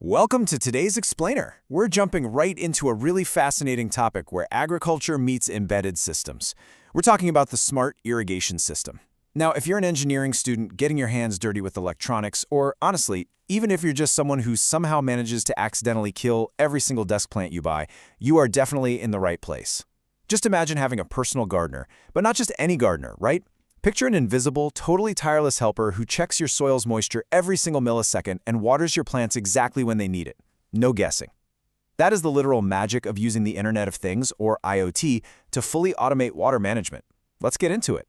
Welcome to today's Explainer. We're jumping right into a really fascinating topic where agriculture meets embedded systems. We're talking about the smart irrigation system. Now, if you're an engineering student getting your hands dirty with electronics, or honestly, even if you're just someone who somehow manages to accidentally kill every single desk plant you buy, you are definitely in the right place. Just imagine having a personal gardener, but not just any gardener, right? Picture an invisible, totally tireless helper who checks your soil's moisture every single millisecond and waters your plants exactly when they need it. No guessing. That is the literal magic of using the Internet of Things, or IoT, to fully automate water management. Let's get into it.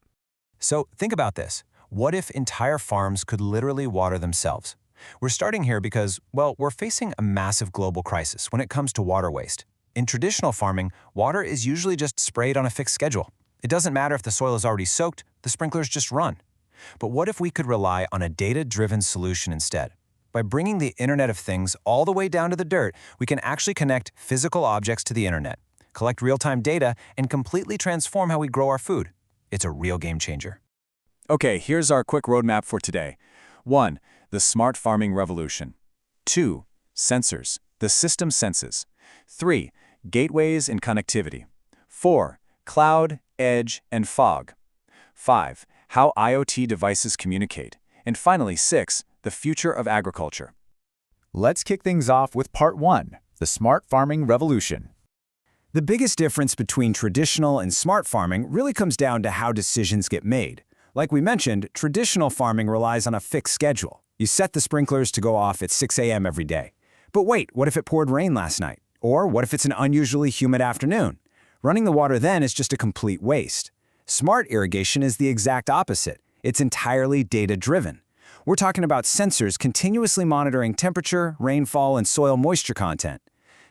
So think about this. What if entire farms could literally water themselves? We're starting here because, well, we're facing a massive global crisis when it comes to water waste. In traditional farming, water is usually just sprayed on a fixed schedule. It doesn't matter if the soil is already soaked, the sprinklers just run. But what if we could rely on a data-driven solution instead? By bringing the Internet of Things all the way down to the dirt, we can actually connect physical objects to the Internet, collect real-time data, and completely transform how we grow our food. It's a real game changer. Okay, here's our quick roadmap for today. 1. The smart farming revolution. 2. Sensors. The system senses. 3. Gateways and connectivity. 4. Cloud, edge, and fog. 5. How IoT devices communicate. And finally, 6. The future of agriculture. Let's kick things off with Part 1, the smart farming revolution. The biggest difference between traditional and smart farming really comes down to how decisions get made. Like we mentioned, traditional farming relies on a fixed schedule. You set the sprinklers to go off at 6 a.m. every day. But wait, what if it poured rain last night? Or what if it's an unusually humid afternoon? Running the water then is just a complete waste. Smart irrigation is the exact opposite. It's entirely data-driven. We're talking about sensors continuously monitoring temperature, rainfall, and soil moisture content.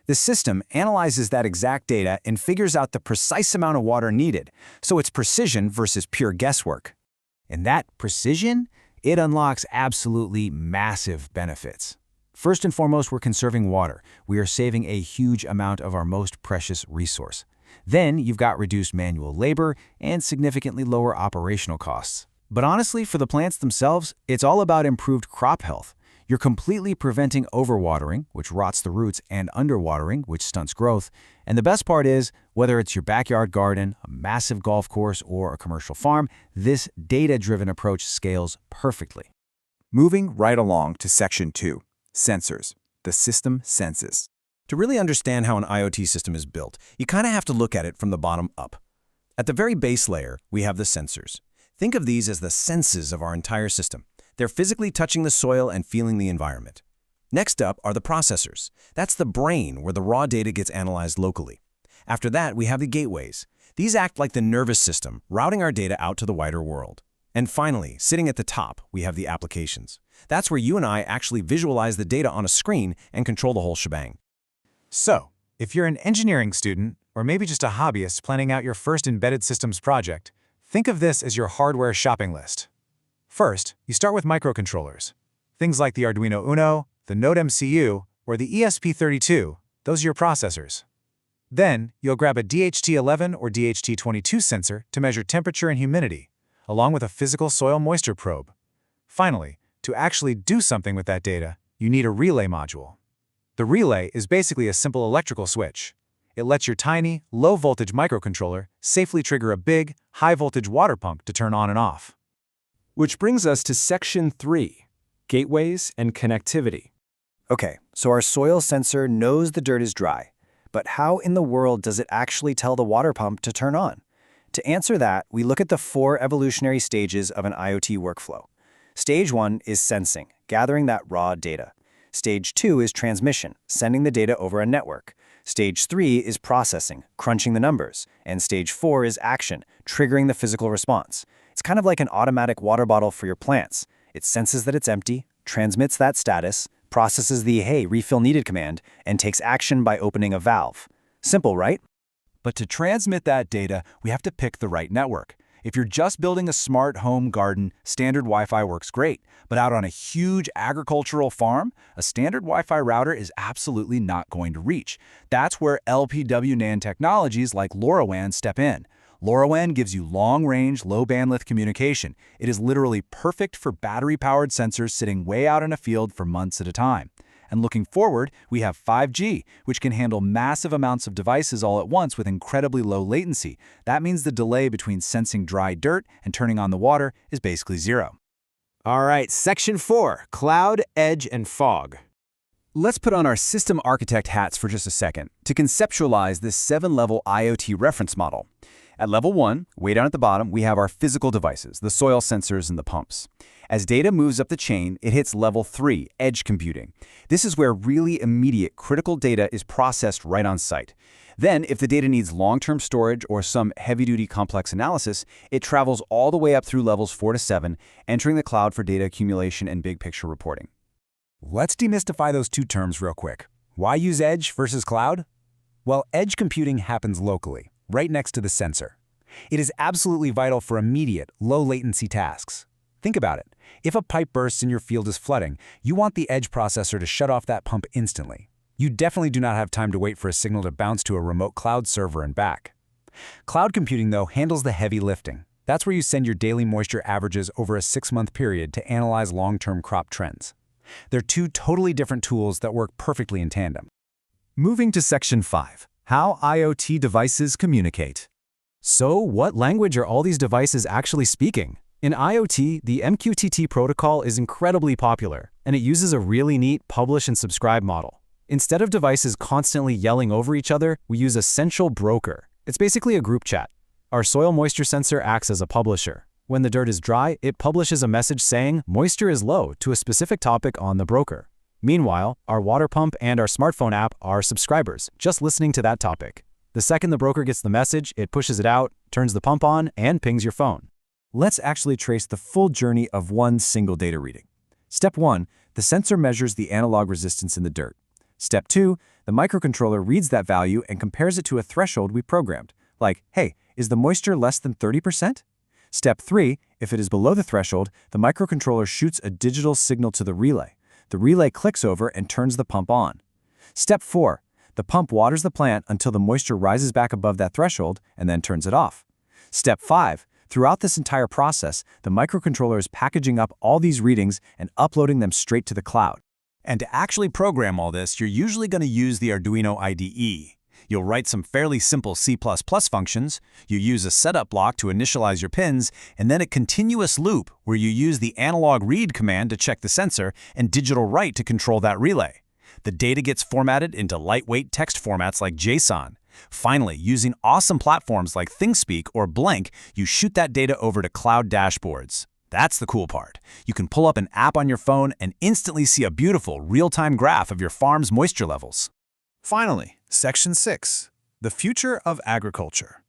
The system analyzes that exact data and figures out the precise amount of water needed, so it's precision versus pure guesswork. And that precision, it unlocks absolutely massive benefits. First and foremost, we're conserving water. We are saving a huge amount of our most precious resource. Then you've got reduced manual labor and significantly lower operational costs. But honestly, for the plants themselves, it's all about improved crop health. You're completely preventing overwatering, which rots the roots, and underwatering, which stunts growth. And the best part is, whether it's your backyard garden, a massive golf course, or a commercial farm, this data-driven approach scales perfectly. Moving right along to Section 2, Sensors. The system senses. To really understand how an IoT system is built, you kind of have to look at it from the bottom up. At the very base layer, we have the sensors. Think of these as the senses of our entire system. They're physically touching the soil and feeling the environment. Next up are the processors. That's the brain where the raw data gets analyzed locally. After that, we have the gateways. These act like the nervous system, routing our data out to the wider world. And finally, sitting at the top, we have the applications. That's where you and I actually visualize the data on a screen and control the whole shebang. So, if you're an engineering student, or maybe just a hobbyist planning out your first embedded systems project, think of this as your hardware shopping list. First, you start with microcontrollers. Things like the Arduino Uno, the Node MCU, or the ESP32, those are your processors. Then, you'll grab a DHT11 or DHT22 sensor to measure temperature and humidity, along with a physical soil moisture probe. Finally, to actually do something with that data, you need a relay module. The relay is basically a simple electrical switch. It lets your tiny, low-voltage microcontroller safely trigger a big, high-voltage water pump to turn on and off. Which brings us to Section 3, Gateways and Connectivity. Okay, so our soil sensor knows the dirt is dry, but how in the world does it actually tell the water pump to turn on? To answer that, we look at the 4 evolutionary stages of an IoT workflow. Stage 1 is sensing, gathering that raw data. Stage 2 is transmission, sending the data over a network. Stage 3 is processing, crunching the numbers. And Stage 4 is action, triggering the physical response. It's kind of like an automatic water bottle for your plants. It senses that it's empty, transmits that status, processes the "hey, refill needed" command, and takes action by opening a valve. Simple, right? But to transmit that data, we have to pick the right network. If you're just building a smart home garden, standard Wi-Fi works great. But out on a huge agricultural farm, a standard Wi-Fi router is absolutely not going to reach. That's where LPWAN technologies like LoRaWAN step in. LoRaWAN gives you long-range, low-bandwidth communication. It is literally perfect for battery-powered sensors sitting way out in a field for months at a time. And looking forward, we have 5G, which can handle massive amounts of devices all at once with incredibly low latency. That means the delay between sensing dry dirt and turning on the water is basically zero. All right, Section 4, Cloud, Edge, and Fog. Let's put on our system architect hats for just a second to conceptualize this 7-level IoT reference model. At level 1, way down at the bottom, we have our physical devices, the soil sensors and the pumps. As data moves up the chain, it hits level 3, edge computing. This is where really immediate critical data is processed right on site. Then, if the data needs long-term storage or some heavy-duty complex analysis, it travels all the way up through levels 4 to 7, entering the cloud for data accumulation and big-picture reporting. Let's demystify those two terms real quick. Why use edge versus cloud? Well, edge computing happens locally, right next to the sensor. It is absolutely vital for immediate, low-latency tasks. Think about it. If a pipe bursts and your field is flooding, you want the edge processor to shut off that pump instantly. You definitely do not have time to wait for a signal to bounce to a remote cloud server and back. Cloud computing, though, handles the heavy lifting. That's where you send your daily moisture averages over a 6-month period to analyze long-term crop trends. They're two totally different tools that work perfectly in tandem. Moving to Section 5, how IoT devices communicate. So, what language are all these devices actually speaking? In IoT, the MQTT protocol is incredibly popular, and it uses a really neat publish and subscribe model. Instead of devices constantly yelling over each other, we use a central broker. It's basically a group chat. Our soil moisture sensor acts as a publisher. When the dirt is dry, it publishes a message saying moisture is low to a specific topic on the broker. Meanwhile, our water pump and our smartphone app are subscribers, just listening to that topic. The second the broker gets the message, it pushes it out, turns the pump on, and pings your phone. Let's actually trace the full journey of one single data reading. Step 1, the sensor measures the analog resistance in the dirt. Step 2, the microcontroller reads that value and compares it to a threshold we programmed, like, hey, is the moisture less than 30%? Step 3, if it is below the threshold, the microcontroller shoots a digital signal to the relay. The relay clicks over and turns the pump on. Step 4, the pump waters the plant until the moisture rises back above that threshold and then turns it off. Step 5, throughout this entire process, the microcontroller is packaging up all these readings and uploading them straight to the cloud. And to actually program all this, you're usually going to use the Arduino IDE. You'll write some fairly simple C++ functions, you use a setup block to initialize your pins, and then a continuous loop where you use the analog read command to check the sensor and digital write to control that relay. The data gets formatted into lightweight text formats like JSON. Finally, using awesome platforms like ThingSpeak or Blank, you shoot that data over to cloud dashboards. That's the cool part. You can pull up an app on your phone and instantly see a beautiful real-time graph of your farm's moisture levels. Finally, Section 6, the future of agriculture.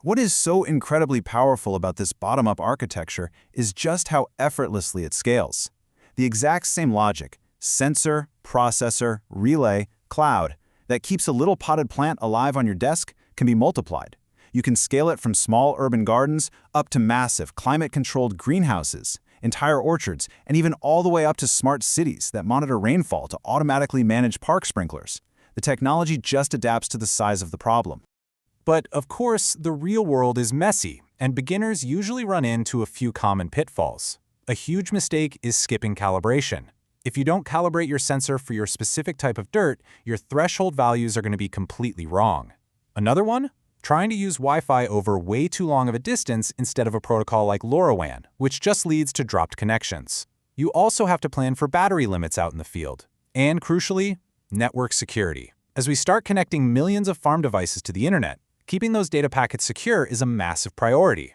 What is so incredibly powerful about this bottom-up architecture is just how effortlessly it scales. The exact same logic, sensor, processor, relay, cloud, that keeps a little potted plant alive on your desk can be multiplied. You can scale it from small urban gardens up to massive climate-controlled greenhouses, entire orchards, and even all the way up to smart cities that monitor rainfall to automatically manage park sprinklers. The technology just adapts to the size of the problem. But of course, the real world is messy, and beginners usually run into a few common pitfalls. A huge mistake is skipping calibration. If you don't calibrate your sensor for your specific type of dirt, your threshold values are going to be completely wrong. Another one? Trying to use Wi-Fi over way too long of a distance instead of a protocol like LoRaWAN, which just leads to dropped connections. You also have to plan for battery limits out in the field. And crucially, network security. As we start connecting millions of farm devices to the internet, keeping those data packets secure is a massive priority.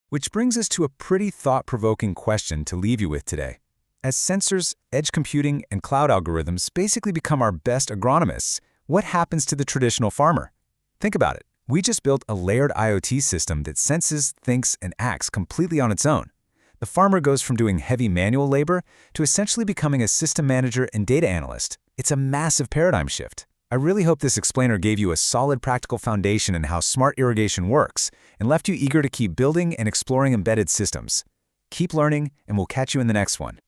Which brings us to a pretty thought-provoking question to leave you with today. As sensors, edge computing, and cloud algorithms basically become our best agronomists, what happens to the traditional farmer? Think about it. We just built a layered IoT system that senses, thinks, and acts completely on its own. The farmer goes from doing heavy manual labor to essentially becoming a system manager and data analyst. It's a massive paradigm shift. I really hope this explainer gave you a solid practical foundation in how smart irrigation works and left you eager to keep building and exploring embedded systems. Keep learning, and we'll catch you in the next one.